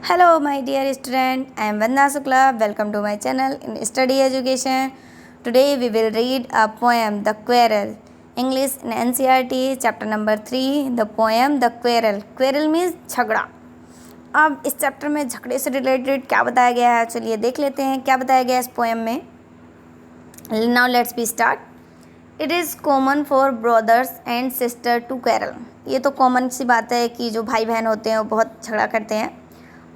Hello, my dear student. I am Vandana Sukla. Welcome to my channel in Study Education. Today we will read a poem, The Quarrel. English in NCERT, chapter number 3, the poem The Quarrel. Quarrel means झगड़ा. अब इस chapter में झगड़े से related क्या बताया गया है, चलिए देख लेते हैं क्या बताया गया है इस पोएम में. Now let's be start. It is common for brothers and sister to quarrel. ये तो कॉमन सी बात है कि जो भाई बहन होते हैं वो बहुत झगड़ा करते हैं.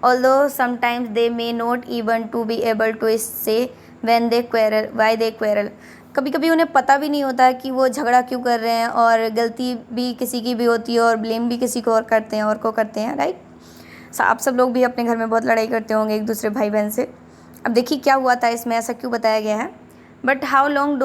Although sometimes they may not even to be able to say when they quarrel, why they quarrel. कभी कभी उन्हें पता भी नहीं होता कि वो झगड़ा क्यों कर रहे हैं, और गलती भी किसी की भी होती है और ब्लेम भी किसी को और करते हैं और को करते हैं, राइट. आप सब लोग भी अपने घर में बहुत लड़ाई करते होंगे एक दूसरे भाई बहन से. अब देखिए क्या हुआ था इसमें, ऐसा क्यों बताया गया है. But how long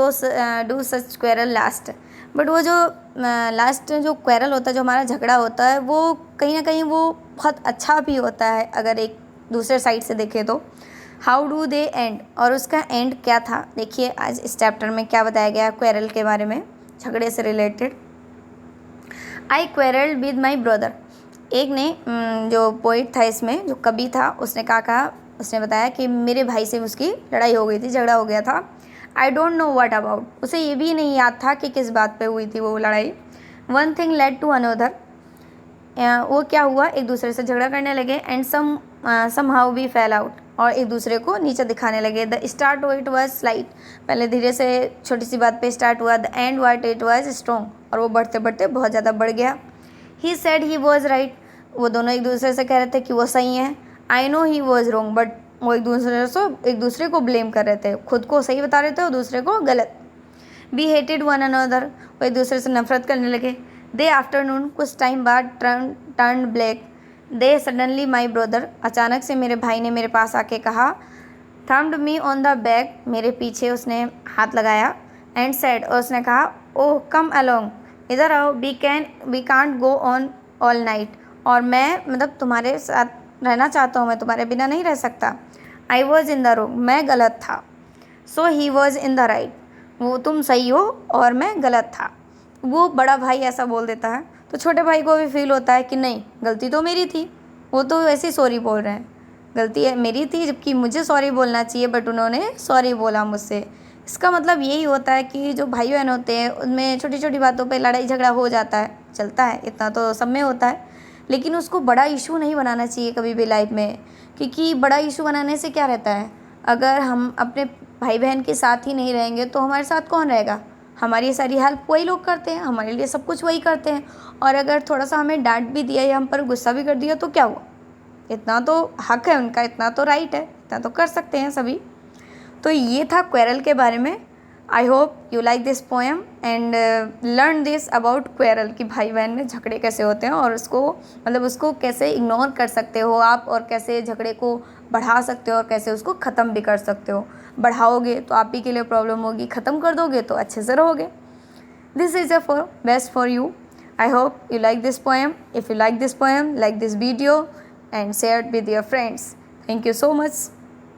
do such quarrel last. But वो जो लास्ट जो क्वेरल होता है, जो हमारा झगड़ा होता है, वो कहीं ना कहीं वो बहुत अच्छा भी होता है अगर एक दूसरे साइड से देखें तो. हाउ डू दे एंड, और उसका एंड क्या था. देखिए आज इस चैप्टर में क्या बताया गया क्वेरल के बारे में, झगड़े से related. I quarrelled with my brother. एक ने जो पोइट था इसमें, जो कवि था, उसने कहा उसने बताया कि मेरे भाई से उसकी लड़ाई हो गई थी, झगड़ा हो गया था. I don't know what about. उसे ये भी नहीं याद था कि किस बात पे हुई थी वो लड़ाई. One thing led to another. वो क्या हुआ, एक दूसरे से झगड़ा करने लगे. And somehow we fell out, और एक दूसरे को नीचे दिखाने लगे. The start it was slight. पहले धीरे से छोटी सी बात पे स्टार्ट हुआ. The end what it was strong, और वो बढ़ते बढ़ते बहुत ज़्यादा बढ़ गया. He said he was right. वो दोनों एक दूसरे से कह रहे थे कि वो सही है. I know he was wrong, but वो एक दूसरे को ब्लेम कर रहे थे. खुद को सही बता रहे थे और दूसरे को गलत. Be hated one another. वो एक दूसरे से नफरत करने लगे. दे आफ्टरनून, कुछ टाइम बाद turn black. They suddenly my brother. अचानक से मेरे भाई ने मेरे पास आके कहा. Thumped me on the back. मेरे पीछे उसने हाथ लगाया. एंड सेड, और उसने कहा, ओह कम अलोंग, इधर आओ. We can't go on all night. और मैं तुम्हारे साथ रहना चाहता हूँ, मैं तुम्हारे बिना नहीं रह सकता. I was in the wrong, मैं गलत था. So he was in the right. वो तुम सही हो और मैं गलत था. वो बड़ा भाई ऐसा बोल देता है तो छोटे भाई को भी फील होता है कि नहीं, गलती तो मेरी थी. वो तो ऐसे सॉरी बोल रहे हैं, गलती है मेरी थी, जबकि मुझे सॉरी बोलना चाहिए, बट उन्होंने सॉरी बोला मुझसे. इसका मतलब यही होता है कि जो भाई बहन होते हैं उनमें छोटी छोटी बातों पे लड़ाई झगड़ा हो जाता है, चलता है, इतना तो सब में होता है. लेकिन उसको बड़ा इशू नहीं बनाना चाहिए कभी भी लाइफ में, क्योंकि बड़ा इशू बनाने से क्या रहता है, अगर हम अपने भाई बहन के साथ ही नहीं रहेंगे तो हमारे साथ कौन रहेगा. हमारी सारी हेल्प वही लोग करते हैं, हमारे लिए सब कुछ वही करते हैं. और अगर थोड़ा सा हमें डांट भी दिया या हम पर गुस्सा भी कर दिया तो क्या हुआ, इतना तो हक है उनका, इतना तो राइट है, इतना तो कर सकते हैं सभी. तो ये था क्वेरल के बारे में. I hope you like this poem and learn this about quarrel, कि भाई बहन में झगड़े कैसे होते हैं और उसको कैसे इग्नोर कर सकते हो आप, और कैसे झगड़े को बढ़ा सकते हो और कैसे उसको ख़त्म भी कर सकते हो. बढ़ाओगे तो आप ही के लिए प्रॉब्लम होगी, ख़त्म कर दोगे तो अच्छे से रहोगे. This is a for best for you. I hope you like this poem. If you like this poem, like this video and share it with your friends. Thank you so much.